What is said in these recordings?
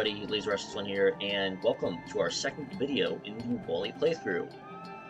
everybody, LaserWrestles1 here, and welcome to our second video in the Wally playthrough.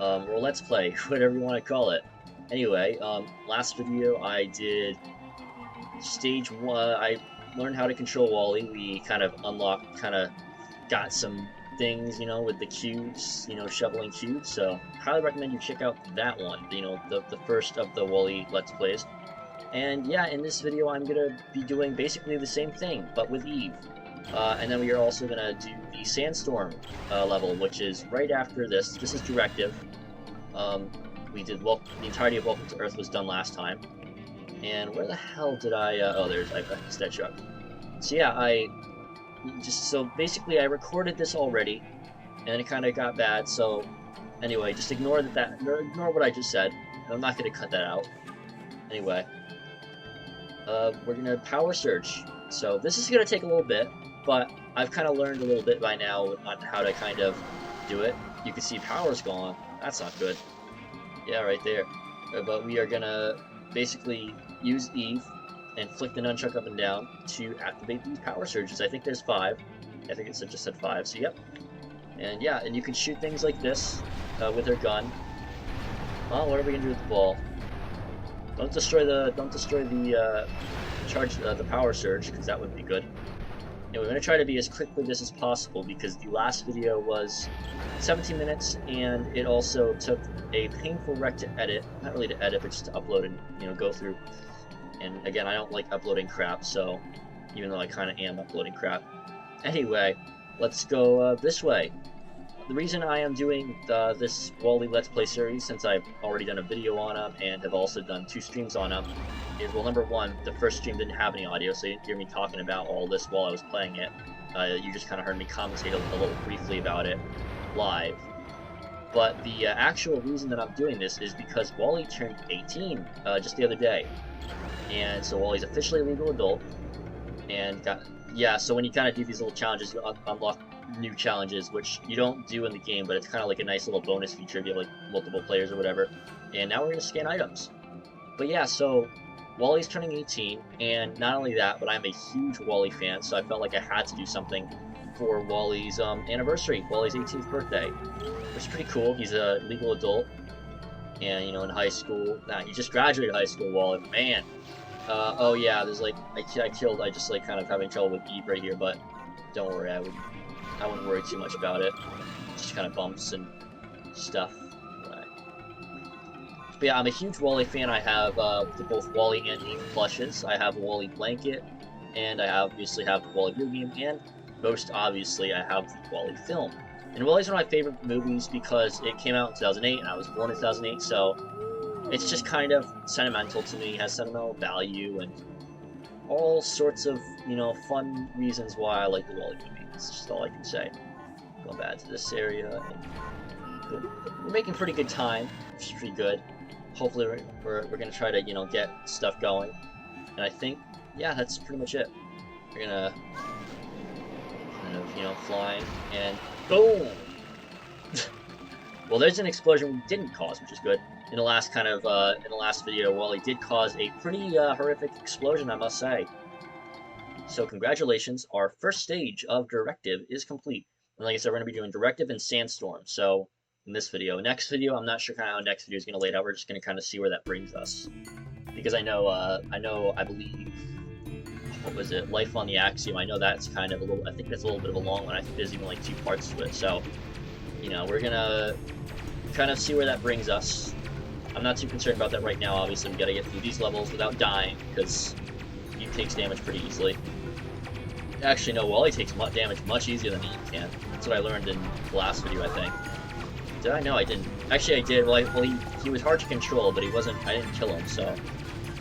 Or Let's Play, whatever you want to call it. Anyway, last video I did stage 1, I learned how to control Wally. We kind of unlocked, got some things, with the cubes, shoveling cubes, so highly recommend you check out that one, the first of the Wally Let's Plays. And yeah, in this video I'm going to be doing basically the same thing, but with Eve. And then we are also going to do the Sandstorm level, which is right after this. This is Directive. We did the entirety of Welcome to Earth was done last time. And where the hell did I... oh, there's... I set you up. So yeah, so basically I recorded this already, and it kind of got bad, so... Anyway, just ignore ignore what I just said. I'm not going to cut that out. Anyway. We're going to Power Surge. So this is going to take a little bit, but I've kind of learned a little bit by now on how to kind of do it. You can see power's gone. That's not good. Yeah, right there. But we are going to basically use Eve and flick the nunchuck up and down to activate these power surges. I think there's 5. I think it just said 5, so yep. And yeah, and you can shoot things like this with her gun. Well, what are we going to do with the ball? Don't destroy the the power surge, because that would be good. And we're going to try to be as quick with this as possible, because the last video was 17 minutes, and it also took a painful wreck to edit. Not really to edit, but just to upload and, go through. And again, I don't like uploading crap, so even though I kind of am uploading crap. Anyway, let's go this way. The reason I am doing this Wally Let's Play series, since I've already done a video on them and have also done 2 streams on them, is, well, number one, the first stream didn't have any audio, so you didn't hear me talking about all this while I was playing it. You just kind of heard me commentate a little briefly about it live. But the actual reason that I'm doing this is because Wally turned 18 just the other day. And so Wally's officially a legal adult, and so when you kind of do these little challenges, you unlock new challenges, which you don't do in the game, but it's kind of like a nice little bonus feature if you have like multiple players or whatever. And now we're going to scan items. But yeah, so Wally's turning 18, and not only that, but I'm a huge Wally fan, so I felt like I had to do something for Wally's anniversary, Wally's 18th birthday, which is pretty cool. He's a legal adult, and in high school. Nah, he just graduated high school, Wally. Man. Oh yeah, there's like I just like kind of having trouble with Eve right here, but don't worry, I wouldn't worry too much about it. Just kind of bumps and stuff. Right. But yeah, I'm a huge Wally fan. I have both Wally and Eve plushes. I have a Wally blanket, and I obviously have the Wally video game, and most obviously I have the Wally film. And Wally's one of my favorite movies because it came out in 2008, and I was born in 2008, so it's just kind of sentimental to me. It has sentimental value and all sorts of, fun reasons why I like the Wally movie. That's just all I can say. Go back to this area. And we're making pretty good time, which is pretty good. Hopefully we're going to try to, get stuff going. And I think, yeah, that's pretty much it. We're going to kind of, flying, and boom! Well, there's an explosion we didn't cause, which is good. In the last video, Wally did cause a pretty horrific explosion, I must say. So congratulations, our first stage of Directive is complete. And like I said, we're going to be doing Directive and Sandstorm. So in this video, next video, I'm not sure kind of how next video is going to lay it out. We're just going to kind of see where that brings us, because I believe, what was it, Life on the Axiom. I know that's kind of I think that's a little bit of a long one. I think there's even like 2 parts to it. So, we're gonna kind of see where that brings us. I'm not too concerned about that right now. Obviously, we gotta get through these levels without dying, because Eve takes damage pretty easily. Actually, no, Wally takes damage much easier than Eve can. That's what I learned in the last video, I think. Did I? No, I didn't. Actually, I did. Well, he was hard to control, but I didn't kill him, so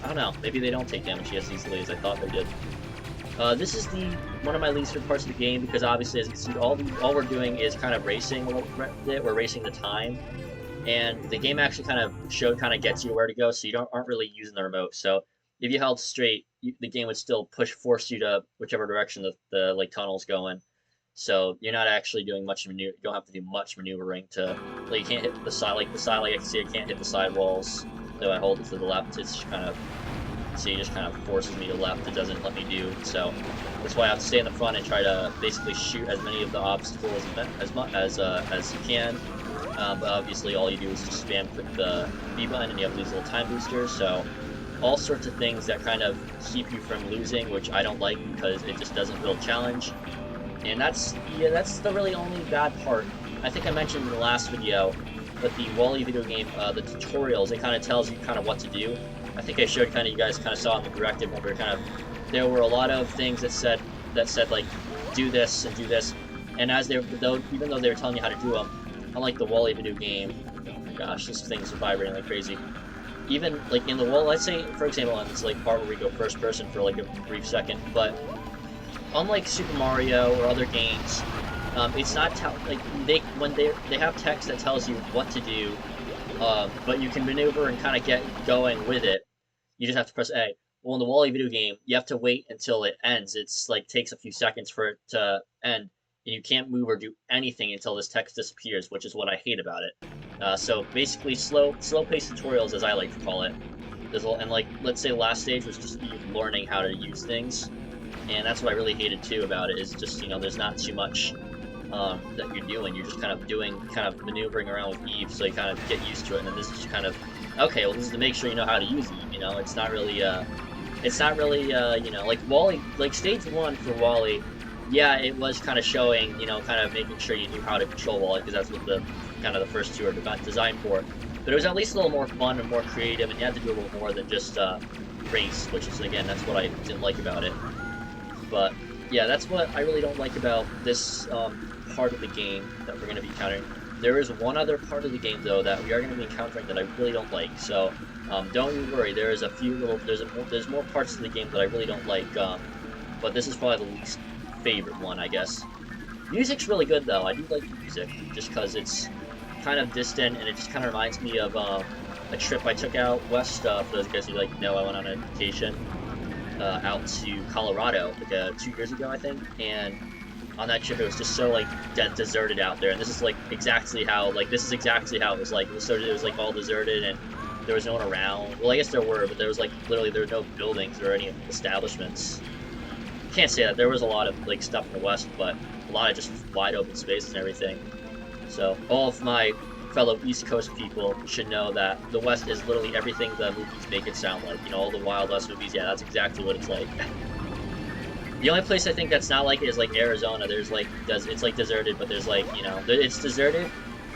I don't know. Maybe they don't take damage as easily as I thought they did. This is one of my least favorite parts of the game, because obviously, as you can see, all we're doing is kind of racing a little bit. We're racing the time. And the game actually kind of gets you where to go, so you aren't really using the remote. So if you held straight, the game would still force you to whichever direction the like tunnel's going. So you're not actually doing much you don't have to do much maneuvering to, like, you can't hit the side, like I can see I can't hit the side walls. So I hold it to the left. It's kind of See, it just kind of forces me to left. It doesn't let me do. So that's why I have to stay in the front and try to basically shoot as many of the obstacles as you can. But obviously, all you do is just spam click the B button, and you have these little time boosters. So all sorts of things that kind of keep you from losing, which I don't like because it just doesn't build challenge. And that's the really only bad part. I think I mentioned in the last video, but the Wall-E video game, the tutorials, it kind of tells you kind of what to do. I think I showed kind of, you guys kind of saw in the directive when we were kind of, there were a lot of things that said like, do this and do this, and as they were, even though they were telling you how to do them, unlike the Wall-E video game, oh my gosh, this thing's vibrating like crazy. Even like in the wall, let's say for example on this like part where we go first person for like a brief second, but unlike Super Mario or other games, it's not like they have text that tells you what to do, but you can maneuver and kind of get going with it. You just have to press A. Well, in the Wall-E video game, you have to wait until it ends. It's like takes a few seconds for it to end, and you can't move or do anything until this text disappears, which is what I hate about it. So basically, slow-paced tutorials, as I like to call it. And like, let's say the last stage was just you learning how to use things, and that's what I really hated too about it. Is just, you know, there's not too much that you're doing. You're just kind of maneuvering around with Eve, so you kind of get used to it. And then this is just kind of, okay, well, this is to make sure you know how to use Eve. You know, it's not really, you know, like Wall-E, like stage 1 for Wall-E. Yeah, it was kind of showing, you know, kind of making sure you knew how to control Wall-E, because that's what the kind of the first two are designed for. But it was at least a little more fun and more creative, and you had to do a little more than just race, which is, again, that's what I didn't like about it. But yeah, that's what I really don't like about this part of the game that we're going to be encountering. There is one other part of the game, though, that we are going to be encountering that I really don't like. So don't you worry. There's a few little, there's more parts of the game that I really don't like. But this is probably the least favorite one, I guess. Music's really good, though. I do like the music, just because it's kind of distant, and it just kind of reminds me of a trip I took out west. For those guys who know, I went on a vacation out to Colorado like 2 years ago, I think, and on that trip it was just so like deserted out there, and this is like exactly how it was like. It was like all deserted, and there was no one around. Well, I guess there were, but there was like literally there were no buildings or any establishments. Can't say that there was a lot of like stuff in the west, but a lot of just wide open space and everything. So all of my fellow East Coast people should know that the West is literally everything the movies make it sound like. You know, all the Wild West movies, yeah, that's exactly what it's like. The only place I think that's not like it is like Arizona. There's like, it's like deserted, but there's like, you know, it's deserted,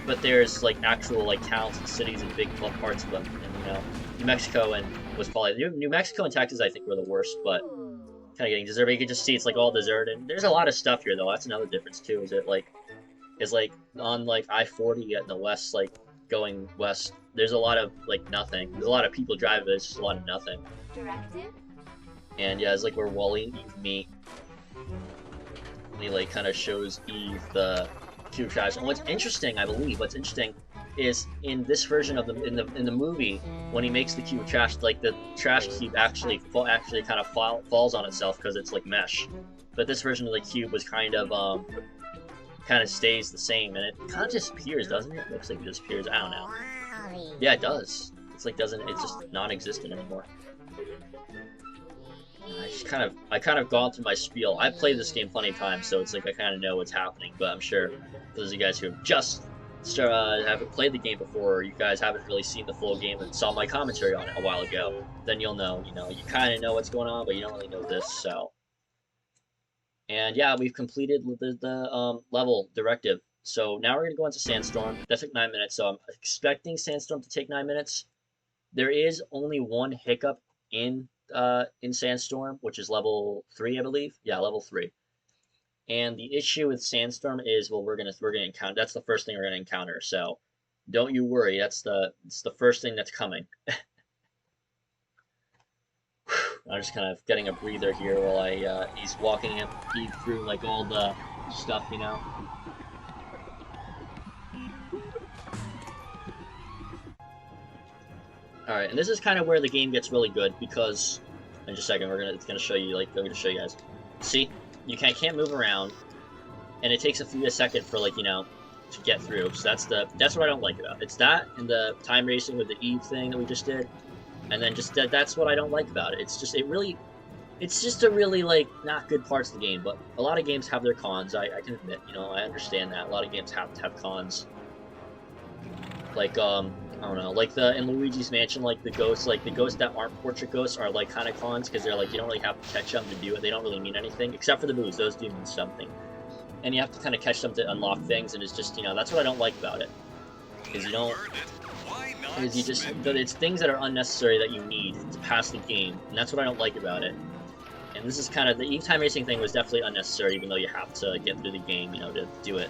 but there's like actual like towns and cities and big parts of them. And you know, New Mexico was probably, New Mexico and Texas I think were the worst, but kind of getting deserted. You can just see it's like all deserted. There's a lot of stuff here though. That's another difference too. Is like on like I-40 in the west, like going west, there's a lot of like nothing. There's a lot of people driving, but it's just a lot of nothing. Directive? And yeah, it's like where Wall-E and Eve meet. And he like kind of shows Eve the cube trash. And what's interesting is in this version of in the movie, when he makes the cube of trash, like the trash cube actually kind of falls on itself because it's like mesh. But this version of the cube was kind of stays the same, and it kind of disappears, doesn't it? It looks like it disappears. I don't know. Yeah, it does. It's like it's just non-existent anymore. I kind of gone through my spiel. I've played this game plenty of times, so it's like I kind of know what's happening. But I'm sure for those of you guys who have just haven't played the game before, or you guys haven't really seen the full game and saw my commentary on it a while ago, then you'll know. You know, you kind of know what's going on, but you don't really know this. So. And yeah, we've completed the level directive. So now we're going to go into Sandstorm. That took 9 minutes, so I'm expecting Sandstorm to take 9 minutes. There is only one hiccup in Sandstorm, which is level 3, I believe. Yeah, level 3. And the issue with Sandstorm is, well, we're gonna encounter. That's the first thing we're gonna encounter. So don't you worry. It's the first thing that's coming. I'm just kind of getting a breather here while he's walking Eve through like all the stuff, you know. All right, and this is kind of where the game gets really good because, in just a second, it's gonna show you. Like, I'm gonna show you guys. See, you can't move around, and it takes a few seconds for like, you know, to get through. So that's what I don't like about it. It's that and the time racing with the Eve thing that we just did. And then just that's what I don't like about it. It's just a really like not good parts of the game. But a lot of games have their cons. I can admit, you know, I understand that a lot of games have to have cons. Like I don't know, like in Luigi's Mansion, like the ghosts that aren't portrait ghosts are like kind of cons because they're like you don't really have to catch them to do it. They don't really mean anything except for the boos. Those do mean something, and you have to kind of catch them to unlock things. And it's just that's what I don't like about it, is you don't. Is you just it's things that are unnecessary that you need to pass the game, and that's what I don't like about it. And this is kind of the e-time racing thing was definitely unnecessary, even though you have to get through the game, to do it.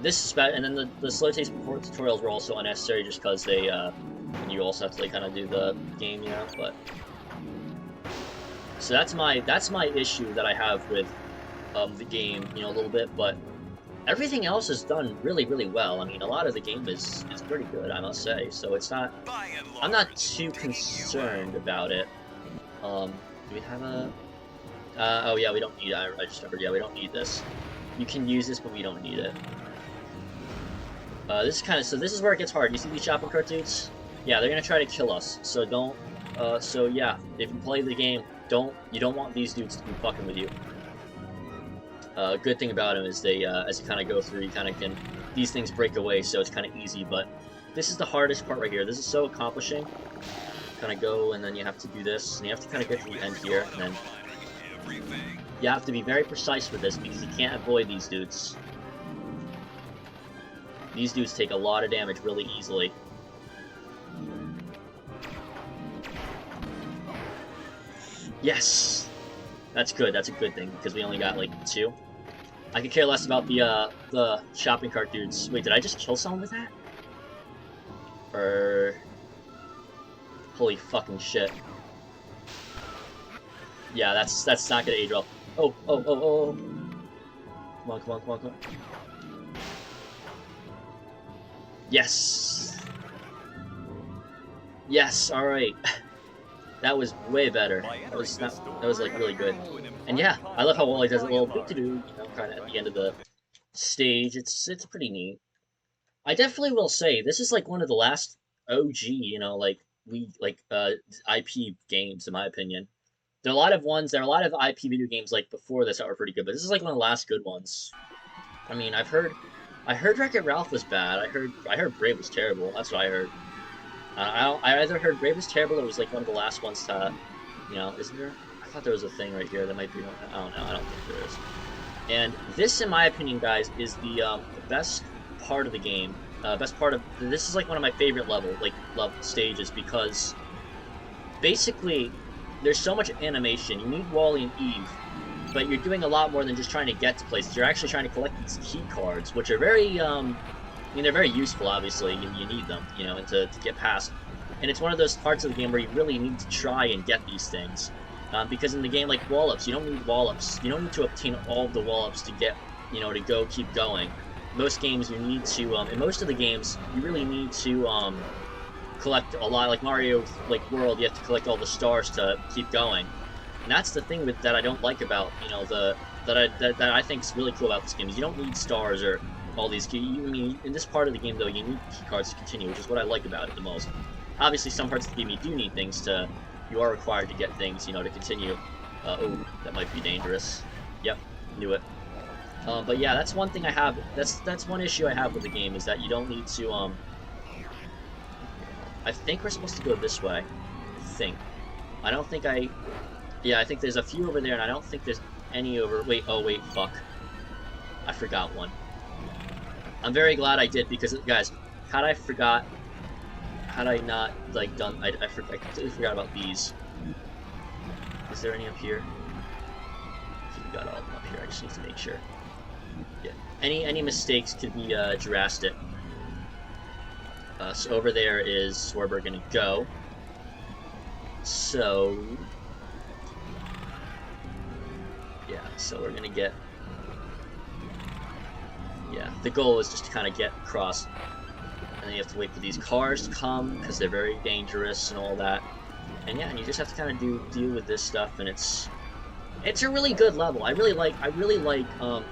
This is bad, and then the slow taste tutorials were also unnecessary just because they you also have to like kind of do the game, But so that's my issue that I have with the game, a little bit, but. Everything else is done really, really well. I mean, a lot of the game is pretty good, I must say. So it's not. I'm not too concerned about it. Do we have a? Oh yeah, we don't need. I just remembered. Yeah, we don't need this. You can use this, but we don't need it. This is kind of. So this is where it gets hard. You see these shopping cart dudes? Yeah, they're gonna try to kill us. So don't. So yeah, if you play the game, you don't want these dudes to be fucking with you. Good thing about them is they, as you kind of go through, you kind of can, these things break away, so it's kind of easy, but this is the hardest part right here. This is so accomplishing. Kind of go, and then you have to do this, and you have to kind of get to the end here, and then you have to be very precise with this, because you can't avoid these dudes. These dudes take a lot of damage really easily. Yes! That's good, that's a good thing, because we only got, like, 2. I could care less about the shopping cart dudes. Wait, did I just kill someone with that? Holy fucking shit. Yeah, that's not gonna age well. Oh. Come on. Yes! Yes, alright. That was way better. That was like really good. And yeah, I love how Wally does a little bit-to-do, kind of at the end of the stage. It's pretty neat. I definitely will say this is like one of the last OG, IP games in my opinion. There are a lot of IP video games like before this that were pretty good, but this is like one of the last good ones. I mean, I heard Wreck-It Ralph was bad. I heard Brave was terrible. That's what I heard. I either heard Brave was terrible or it was like one of the last ones to, isn't there? I thought there was a thing right here that might be one. I don't know. I don't think there is. And this, in my opinion, guys, is the best part of the game. This is like one of my favorite level stages because basically there's so much animation. You need Wally and Eve, but you're doing a lot more than just trying to get to places. You're actually trying to collect these key cards, which are very, they're very useful, obviously. You need them, and to get past. And it's one of those parts of the game where you really need to try and get these things. Because in the game, like wall-ups, you don't need wall-ups. You don't need to obtain all of the wall-ups to get, to keep going. Most games, you need to, in most of the games, you really need to, collect a lot. Like Mario, World, you have to collect all the stars to keep going. And that's the thing that I don't like about, that I think is really cool about this game, is you don't need stars or all these key. In this part of the game, though, you need key cards to continue, which is what I like about it the most. Obviously, some parts of the game you do need things to. You are required to get things, to continue. Oh, that might be dangerous. Yep, knew it. But yeah, that's one thing I have. That's one issue I have with the game is that you don't need to. I think we're supposed to go this way. I don't think I. Yeah, I think there's a few over there, and I don't think there's any over. Wait, fuck. I forgot one. I'm very glad I did because, guys, had I not, done, I completely forgot about these. Is there any up here? I think we got all of them up here, I just need to make sure. Yeah. Any mistakes could be, drastic. So over there is where we're gonna go. So... yeah, so we're gonna get... yeah, the goal is just to kind of get across. And then you have to wait for these cars to come because they're very dangerous and all that. And yeah, and you just have to kind of deal with this stuff, and it's a really good level. I really like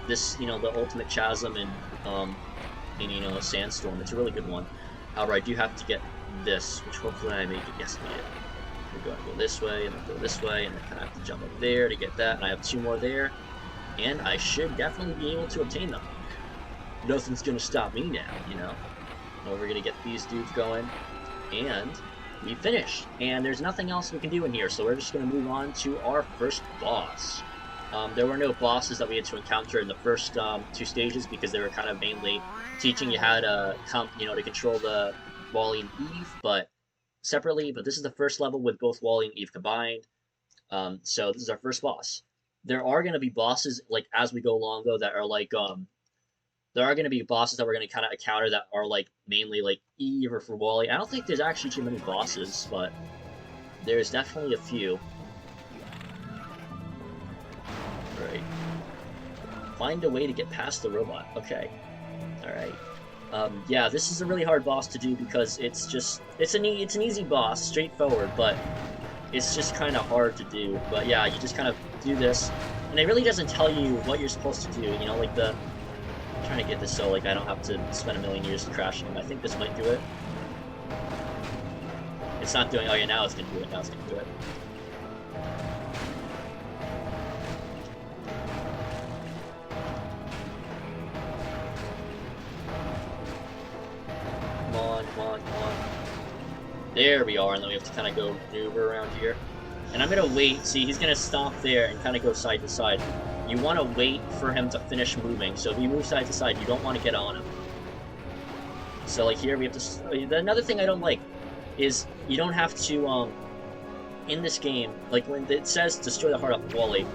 this, the Ultimate Chasm and Sandstorm. It's a really good one. However, I do have to get this, which hopefully I make it. Yes, I made it. We're going to go this way, and then go this way, and then kind of have to jump up there to get that, and I have 2 more there, and I should definitely be able to obtain them. Nothing's gonna stop me now, you know? And we're gonna get these dudes going, and we finished. And there's nothing else we can do in here, so we're just gonna move on to our first boss. There were no bosses that we had to encounter in the first 2 stages because they were kind of mainly teaching you how to, to control the Wally and Eve, but separately. But this is the first level with both Wally and Eve combined. So this is our first boss. There are gonna be bosses like as we go along though that are like there are going to be bosses that we're going to kind of encounter that are like mainly like Eve or for Wally. I don't think there's actually too many bosses, but there's definitely a few. Right. Find a way to get past the robot. Okay. Alright. Yeah, this is a really hard boss to do because it's an easy boss, straightforward, but it's just kind of hard to do. But yeah, you just kind of do this, and it really doesn't tell you what you're supposed to do, you know, like I'm trying to get this so like I don't have to spend a million years crashing. I think this might do it. It's not doing. Oh yeah, now it's gonna do it. Now it's gonna do it. Come on, come on, come on. There we are, and then we have to kind of go maneuver around here. And I'm gonna wait. See, he's gonna stop there and kind of go side to side. You want to wait for him to finish moving. So if he moves side to side, you don't want to get on him. So like here we have to. Another thing I don't like is you don't have to in this game, like when it says destroy the heart off of Wally,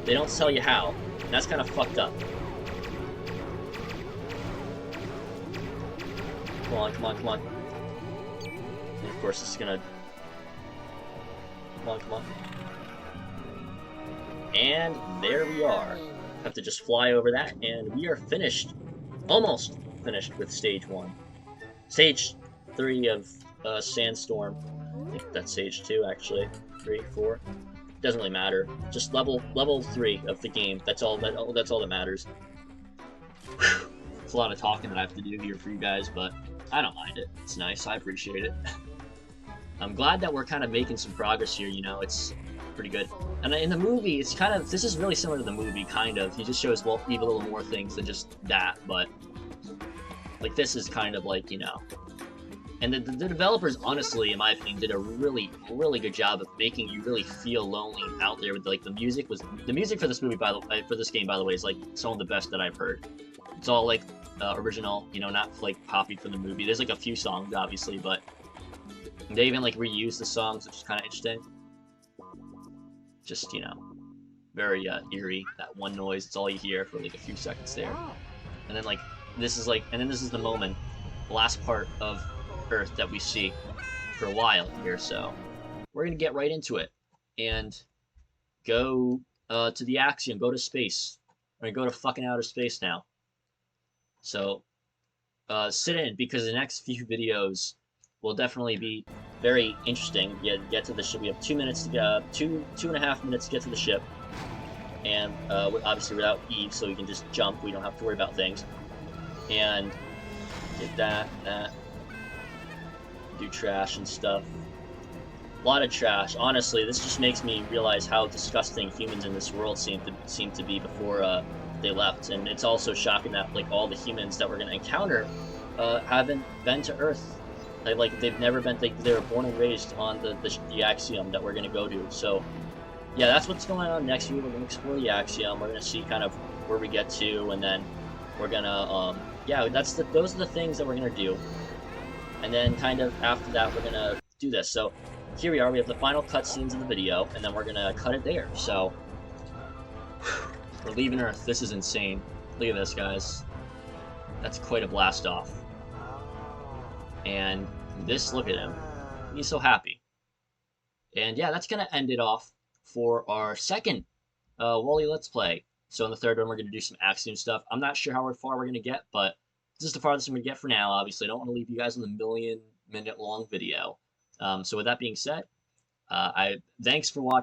they don't tell you how. And that's kind of fucked up. Come on, come on, come on. And of course it's gonna. Come on, come on. And there we are. Have to just fly over that, and we are finished. Almost finished with stage 1. Stage 3 of Sandstorm. I think that's stage 2, actually. 3, 4. Doesn't really matter. Just level 3 of the game. That's all that matters. Whew. It's a lot of talking that I have to do here for you guys, but I don't mind it. It's nice. I appreciate it. I'm glad that we're kind of making some progress here, you know. It's pretty good. And in the movie, it's kind of, this is really similar to the movie, kind of. He just shows Eve a little more things than just that, but like this is kind of like, you know. And the developers, honestly, in my opinion, did a really, really good job of making you really feel lonely out there. With like the music for this movie, for this game, by the way, is like some of the best that I've heard. It's all like original, you know, not like copied from the movie. There's like a few songs, obviously, but they even like reuse the songs, which is kind of interesting. Just, you know, very eerie. That one noise, it's all you hear for like a few seconds there. And then like this is the moment, the last part of Earth that we see for a while here. So we're gonna get right into it and go to the Axiom, go to space. We're gonna go to fucking outer space now. So sit in, because the next few videos will definitely be very interesting. Get to the ship. We have 2 minutes to get, 2.5 minutes to get to the ship, and obviously without Eve, so we can just jump. We don't have to worry about things. And get that, do trash and stuff. A lot of trash. Honestly, this just makes me realize how disgusting humans in this world seem to be before they left. And it's also shocking that like all the humans that we're gonna encounter haven't been to Earth. Like they've never been. They were born and raised on the Axiom that we're gonna go to. So yeah, that's what's going on next week. We're gonna explore the Axiom. We're gonna see kind of where we get to, and then we're gonna yeah, those are the things that we're gonna do. And then kind of after that, we're gonna do this. So here we are. We have the final cutscenes of the video, and then we're gonna cut it there. So we're leaving Earth. This is insane. Look at this, guys. That's quite a blast off. And this, look at him. He's so happy. And yeah, that's gonna end it off for our second Wally Let's Play. So in the third one, we're gonna do some Axiom stuff. I'm not sure how far we're gonna get, but this is the farthest I'm gonna get for now. Obviously, I don't want to leave you guys on the million-minute long video. So with that being said, thanks for watching.